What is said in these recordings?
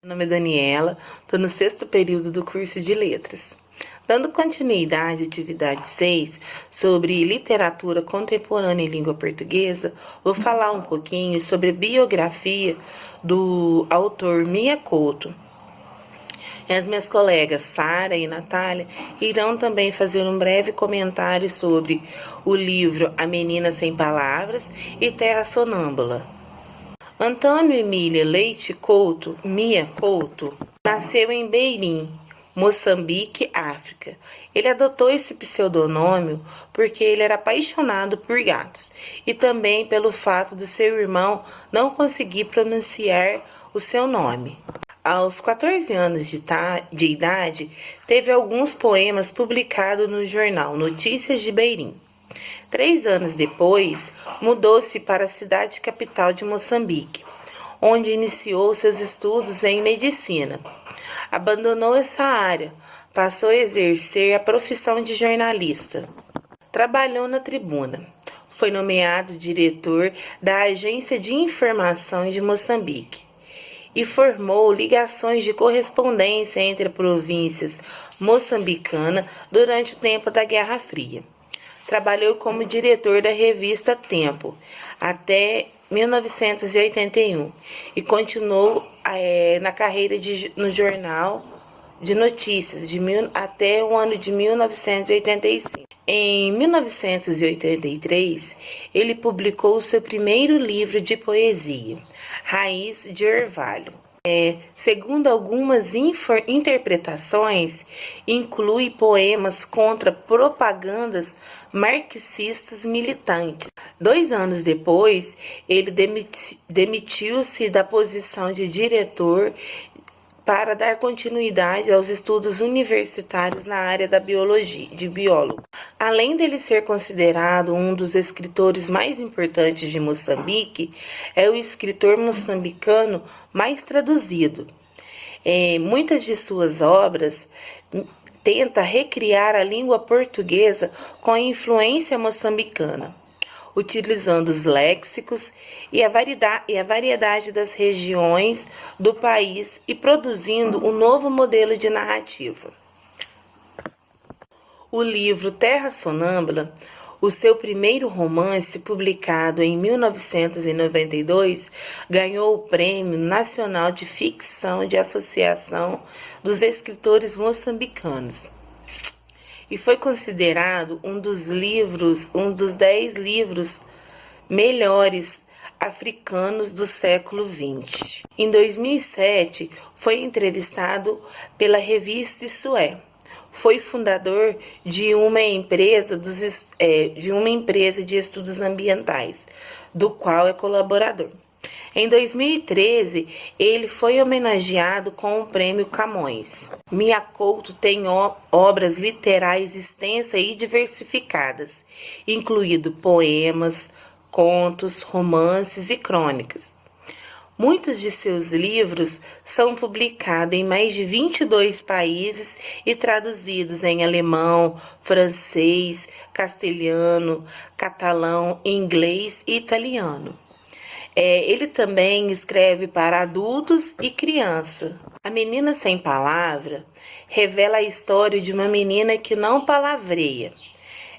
Meu nome é Daniela, estou no 6º período do curso de Letras. Dando continuidade à atividade 6 sobre literatura contemporânea em língua portuguesa, vou falar um pouquinho sobre a biografia do autor Mia Couto. As minhas colegas Sara e Natália irão também fazer um breve comentário sobre o livro A Menina Sem Palavras e Terra Sonâmbula. Antônio Emília Leite Couto, Mia Couto, nasceu em Berim, Moçambique, África. Ele adotou esse pseudônimo porque ele era apaixonado por gatos e também pelo fato de seu irmão não conseguir pronunciar o seu nome. Aos 14 anos de idade, teve alguns poemas publicados no jornal Notícias de Berim. 3 anos depois, mudou-se para a cidade capital de Moçambique, onde iniciou seus estudos em medicina. Abandonou essa área, passou a exercer a profissão de jornalista. Trabalhou na Tribuna. Foi nomeado diretor da Agência de Informação de Moçambique e formou ligações de correspondência entre províncias moçambicanas durante o tempo da Guerra Fria. Trabalhou como diretor da revista Tempo até 1981 e continuou na carreira no jornal de notícias até o ano de 1985. Em 1983, ele publicou seu primeiro livro de poesia, Raiz de Orvalho. Segundo algumas interpretações, inclui poemas contra propagandas marxistas militantes. 2 anos depois, ele demitiu-se da posição de diretor para dar continuidade aos estudos universitários na área da biologia, de biólogo. Além dele ser considerado um dos escritores mais importantes de Moçambique, é o escritor moçambicano mais traduzido. Muitas de suas obras tenta recriar a língua portuguesa com a influência moçambicana, utilizando os léxicos e a variedade das regiões do país e produzindo um novo modelo de narrativa. O livro Terra Sonâmbula, o seu primeiro romance, publicado em 1992, ganhou o Prêmio Nacional de Ficção de Associação dos Escritores Moçambicanos e foi considerado um dos 10 livros melhores africanos do século XX. Em 2007, foi entrevistado pela revista Isto Foi fundador de uma empresa de estudos ambientais, do qual é colaborador. Em 2013, ele foi homenageado com o Prêmio Camões. Mia Couto tem obras literais extensas e diversificadas, incluindo poemas, contos, romances e crônicas. Muitos de seus livros são publicados em mais de 22 países e traduzidos em alemão, francês, castelhano, catalão, inglês e italiano. Ele também escreve para adultos e crianças. A Menina Sem Palavra revela a história de uma menina que não palavreia.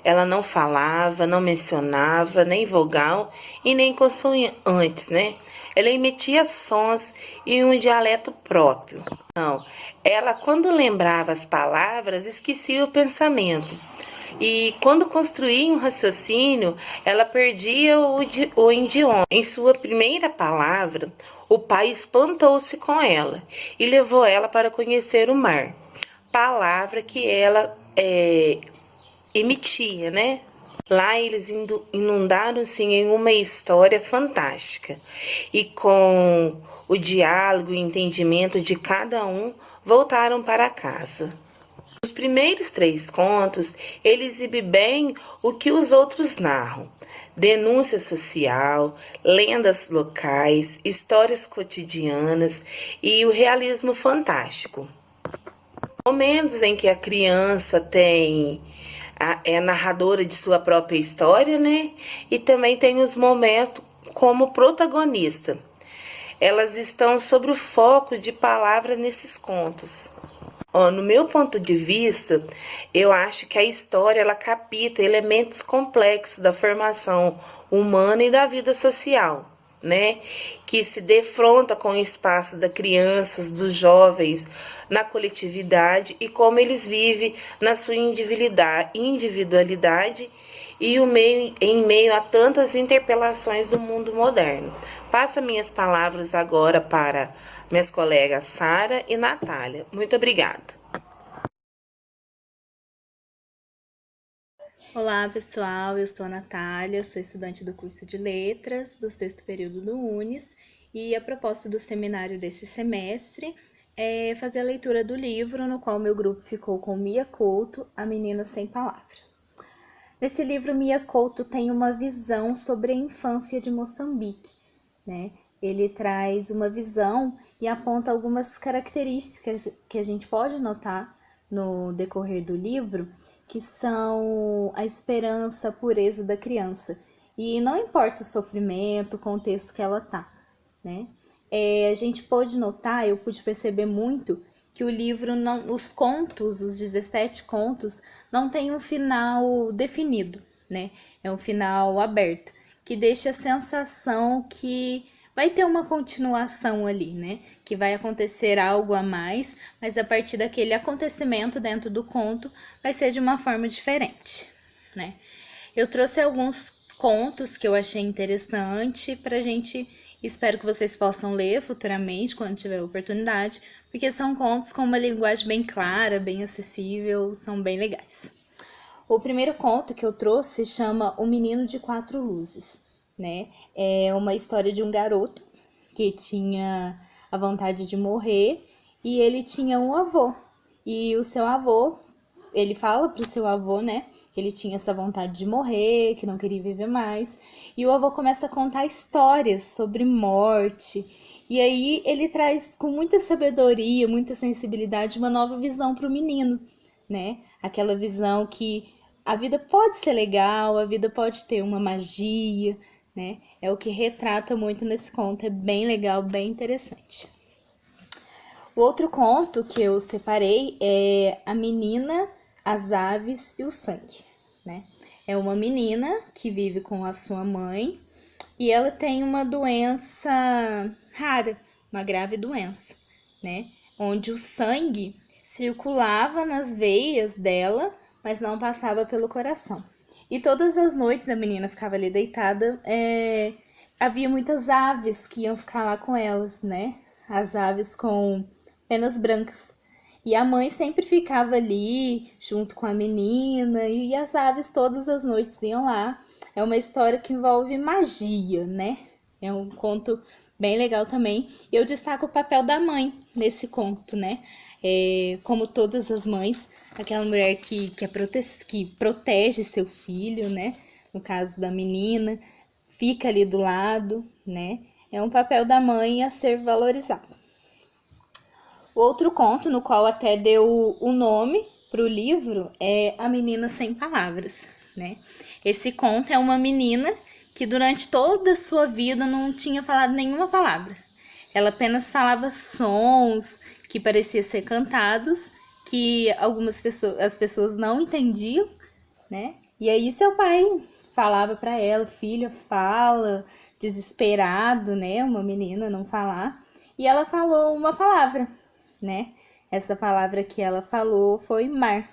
Ela não falava, não mencionava nem vogal e nem consoantes, né? Ela emitia sons e um dialeto próprio. Não, ela, quando lembrava as palavras, esquecia o pensamento. E quando construía um raciocínio, ela perdia o idioma. Em sua primeira palavra, o pai espantou-se com ela e levou ela para conhecer o mar. Palavra que ela emitia, né? Lá eles inundaram-se em uma história fantástica. E com o diálogo e entendimento de cada um, voltaram para casa. Nos primeiros 3 contos, ele exibe bem o que os outros narram. Denúncia social, lendas locais, histórias cotidianas e o realismo fantástico. Momentos em que a criança é narradora de sua própria história, né? E também tem os momentos como protagonista. elas estão sobre o foco de palavras nesses contos. No meu ponto de vista, eu acho que a história ela capta elementos complexos da formação humana e da vida social, né? Que se defronta com o espaço das crianças, dos jovens, na coletividade e como eles vivem na sua individualidade e em meio a tantas interpelações do mundo moderno. Passo minhas palavras agora para minhas colegas Sara e Natália. Muito obrigada. Olá, pessoal. Eu sou a Natália, sou estudante do curso de Letras, do 6º período do UNES, e a proposta do seminário desse semestre é fazer a leitura do livro, no qual meu grupo ficou com Mia Couto, A Menina Sem Palavra. Nesse livro, Mia Couto tem uma visão sobre a infância de Moçambique, né? Ele traz uma visão e aponta algumas características que a gente pode notar no decorrer do livro, que são a esperança, a pureza da criança. E não importa o sofrimento, o contexto que ela tá, né? A gente pôde notar, eu pude perceber muito, que o livro, não, os contos, os 17 contos, não tem um final definido, né? É um final aberto, que deixa a sensação que vai ter uma continuação ali, né? Que vai acontecer algo a mais, mas a partir daquele acontecimento dentro do conto vai ser de uma forma diferente, né? Eu trouxe alguns contos que eu achei interessante pra gente, espero que vocês possam ler futuramente, quando tiver oportunidade, porque são contos com uma linguagem bem clara, bem acessível, são bem legais. O primeiro conto que eu trouxe chama O Menino de Quatro Luzes, né? É uma história de um garoto que tinha a vontade de morrer e ele tinha um avô. E o seu avô, ele fala pro seu avô, né, que ele tinha essa vontade de morrer, que não queria viver mais. E o avô começa a contar histórias sobre morte. E aí ele traz com muita sabedoria, muita sensibilidade, uma nova visão pro menino, né? Aquela visão que a vida pode ser legal, a vida pode ter uma magia, né? É o que retrata muito nesse conto, é bem legal, bem interessante. O outro conto que eu separei é A Menina, as Aves e o Sangue, né? É uma menina que vive com a sua mãe e ela tem uma doença rara, uma grave doença, né? Onde o sangue circulava nas veias dela, mas não passava pelo coração. E todas as noites a menina ficava ali deitada, havia muitas aves que iam ficar lá com elas, né? As aves com penas brancas. E a mãe sempre ficava ali junto com a menina e as aves todas as noites iam lá. É uma história que envolve magia, né? É um conto bem legal também. E eu destaco o papel da mãe nesse conto, né? Como todas as mães, aquela mulher que protege seu filho, né? No caso da menina, fica ali do lado, né? É um papel da mãe a ser valorizado. Outro conto, no qual até deu o nome para o livro, é A Menina Sem Palavras, né? Esse conto é uma menina que durante toda a sua vida não tinha falado nenhuma palavra. Ela apenas falava sons que pareciam ser cantados, que as pessoas não entendiam, né? E aí seu pai falava para ela, filha, fala, desesperado, né? Uma menina não falar. E ela falou uma palavra, né? Essa palavra que ela falou foi mar.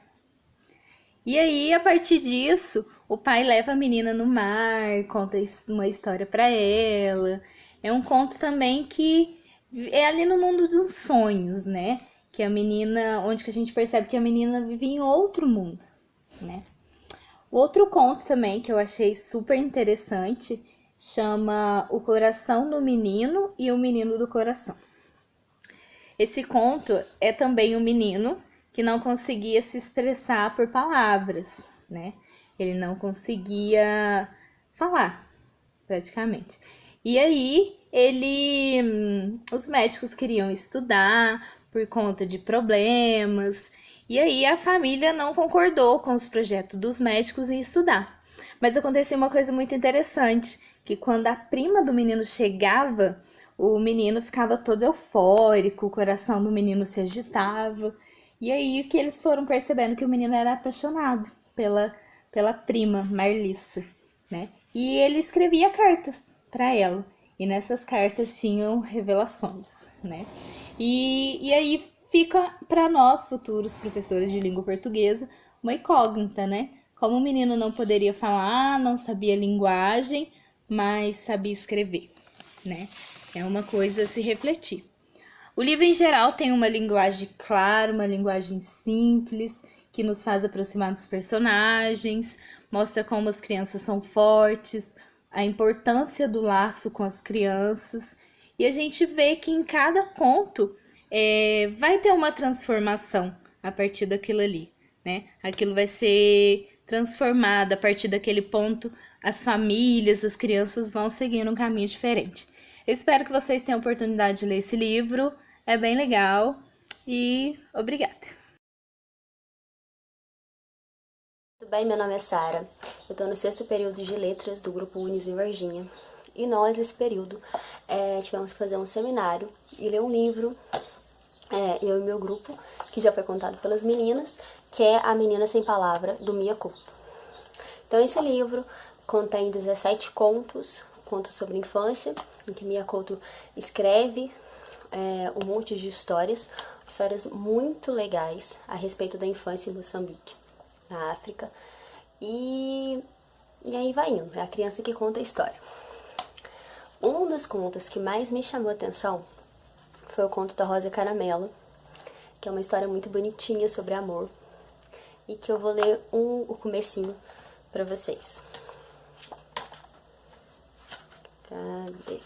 E aí, a partir disso, o pai leva a menina no mar, conta uma história para ela. É um conto também que é ali no mundo dos sonhos, né? Que a menina, onde que a gente percebe que a menina vive em outro mundo, né? Outro conto também que eu achei super interessante chama O Coração do Menino e o Menino do Coração. Esse conto é também um menino que não conseguia se expressar por palavras, né? Ele não conseguia falar, praticamente. E aí, os médicos queriam estudar por conta de problemas, e aí a família não concordou com os projetos dos médicos em estudar. Mas acontecia uma coisa muito interessante, que quando a prima do menino chegava, o menino ficava todo eufórico, o coração do menino se agitava. E aí que eles foram percebendo que o menino era apaixonado pela prima, Marlissa, né? E ele escrevia cartas para ela. E nessas cartas tinham revelações, né? E aí fica para nós, futuros professores de língua portuguesa, uma incógnita, né? Como o menino não poderia falar, não sabia linguagem, mas sabia escrever, né? É uma coisa a se refletir. O livro, em geral, tem uma linguagem clara, uma linguagem simples, que nos faz aproximar dos personagens, mostra como as crianças são fortes, a importância do laço com as crianças, e a gente vê que em cada conto vai ter uma transformação a partir daquilo ali, né? Aquilo vai ser transformado a partir daquele ponto, as famílias, as crianças vão seguindo um caminho diferente. Eu espero que vocês tenham a oportunidade de ler esse livro, é bem legal e obrigada. Tudo bem? Meu nome é Sara, eu estou no 6º período de letras do grupo Unis em Varginha. E nós, esse período, tivemos que fazer um seminário e ler um livro, eu e meu grupo, que já foi contado pelas meninas, que é A Menina Sem Palavra, do Mia Couto. Então esse livro contém 17 contos sobre infância, em que Mia Couto escreve um monte de histórias muito legais a respeito da infância em Moçambique, na África. E aí vai indo, é a criança que conta a história. Um dos contos que mais me chamou a atenção foi o conto da Rosa Caramelo, que é uma história muito bonitinha sobre amor, e que eu vou ler o comecinho para vocês. Cadê?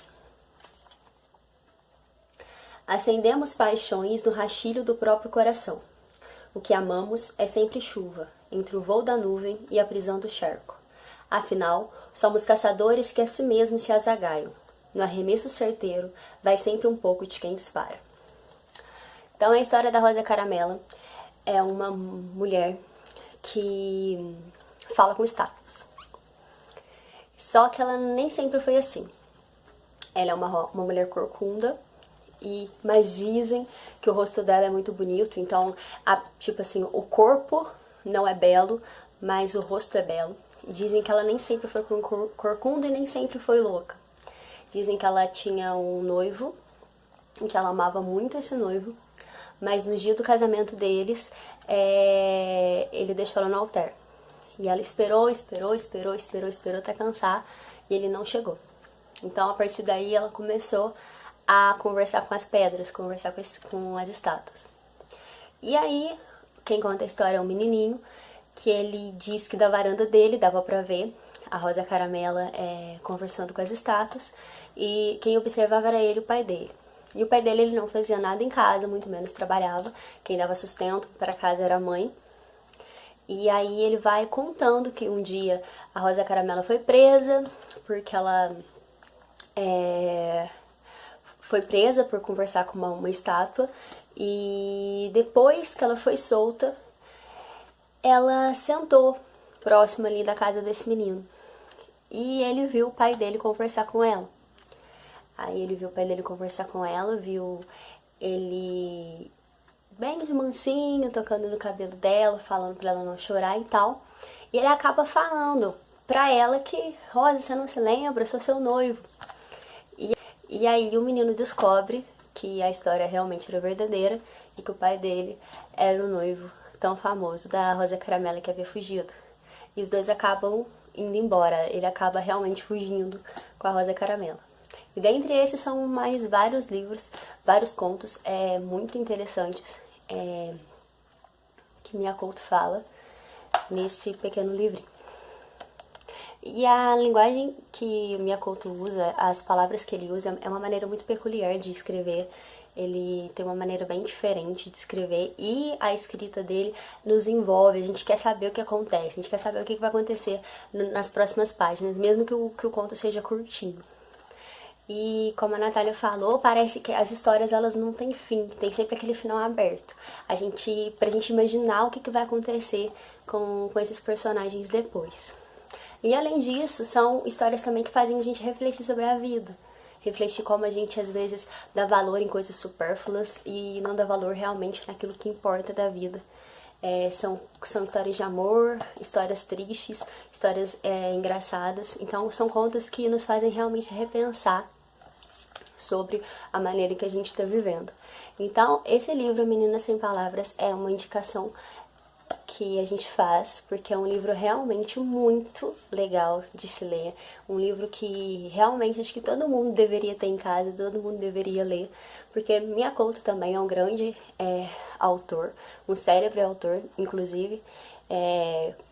Acendemos paixões no rachilho do próprio coração. O que amamos é sempre chuva, entre o voo da nuvem e a prisão do charco. Afinal, somos caçadores que a si mesmos se azagaiam. No arremesso certeiro, vai sempre um pouco de quem dispara. Então, a história da Rosa Caramela é uma mulher que fala com estátuas. Só que ela nem sempre foi assim. Ela é uma mulher corcunda, mas dizem que o rosto dela é muito bonito. Então, tipo assim, o corpo não é belo, mas o rosto é belo. E dizem que ela nem sempre foi corcunda e nem sempre foi louca. Dizem que ela tinha um noivo, e que ela amava muito esse noivo, mas no dia do casamento deles, ele deixou ela no altar. E ela esperou até cansar, e ele não chegou. Então, a partir daí, ela começou a conversar com as pedras, conversar com as estátuas. E aí, quem conta a história é um menininho, que ele diz que da varanda dele dava pra ver a Rosa Caramela conversando com as estátuas, e quem observava era ele, o pai dele. E o pai dele, ele não fazia nada em casa, muito menos trabalhava. Quem dava sustento para casa era a mãe. E aí ele vai contando que um dia a Rosa Caramela foi presa, porque ela foi presa por conversar com uma estátua. E depois que ela foi solta, ela sentou próximo ali da casa desse menino. E ele viu o pai dele conversar com ela. Aí ele viu o pai dele conversar com ela, viu ele bem de mansinho, tocando no cabelo dela, falando pra ela não chorar e tal. E ele acaba falando pra ela que, Rosa, você não se lembra, eu sou seu noivo. E aí o menino descobre que a história realmente era verdadeira e que o pai dele era o noivo tão famoso da Rosa Caramela que havia fugido. E os dois acabam indo embora, ele acaba realmente fugindo com a Rosa Caramela. E dentre esses são mais vários livros, vários contos muito interessantes que Mia Couto fala nesse pequeno livrinho. E a linguagem que Mia Couto usa, as palavras que ele usa, é uma maneira muito peculiar de escrever. Ele tem uma maneira bem diferente de escrever e a escrita dele nos envolve. A gente quer saber o que acontece, a gente quer saber o que vai acontecer nas próximas páginas, mesmo que o conto seja curtinho. E como a Natália falou, parece que as histórias elas não têm fim, tem sempre aquele final aberto. Pra gente imaginar o que vai acontecer com esses personagens depois. E além disso, são histórias também que fazem a gente refletir sobre a vida. refletir como a gente às vezes dá valor em coisas supérfluas e não dá valor realmente naquilo que importa da vida. São histórias de amor, histórias tristes, histórias engraçadas. Então são contos que nos fazem realmente repensar sobre a maneira que a gente está vivendo. Então, esse livro, Meninas Sem Palavras, é uma indicação que a gente faz, porque é um livro realmente muito legal de se ler, um livro que realmente acho que todo mundo deveria ter em casa, todo mundo deveria ler, porque Mia Couto também é um grande autor, um célebre autor, inclusive,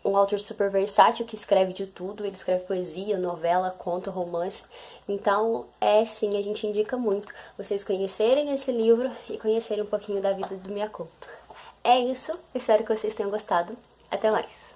um autor super versátil que escreve de tudo, ele escreve poesia, novela, conto, romance, então sim, a gente indica muito vocês conhecerem esse livro e conhecerem um pouquinho da vida do Mia Couto. É isso, espero que vocês tenham gostado. Até mais!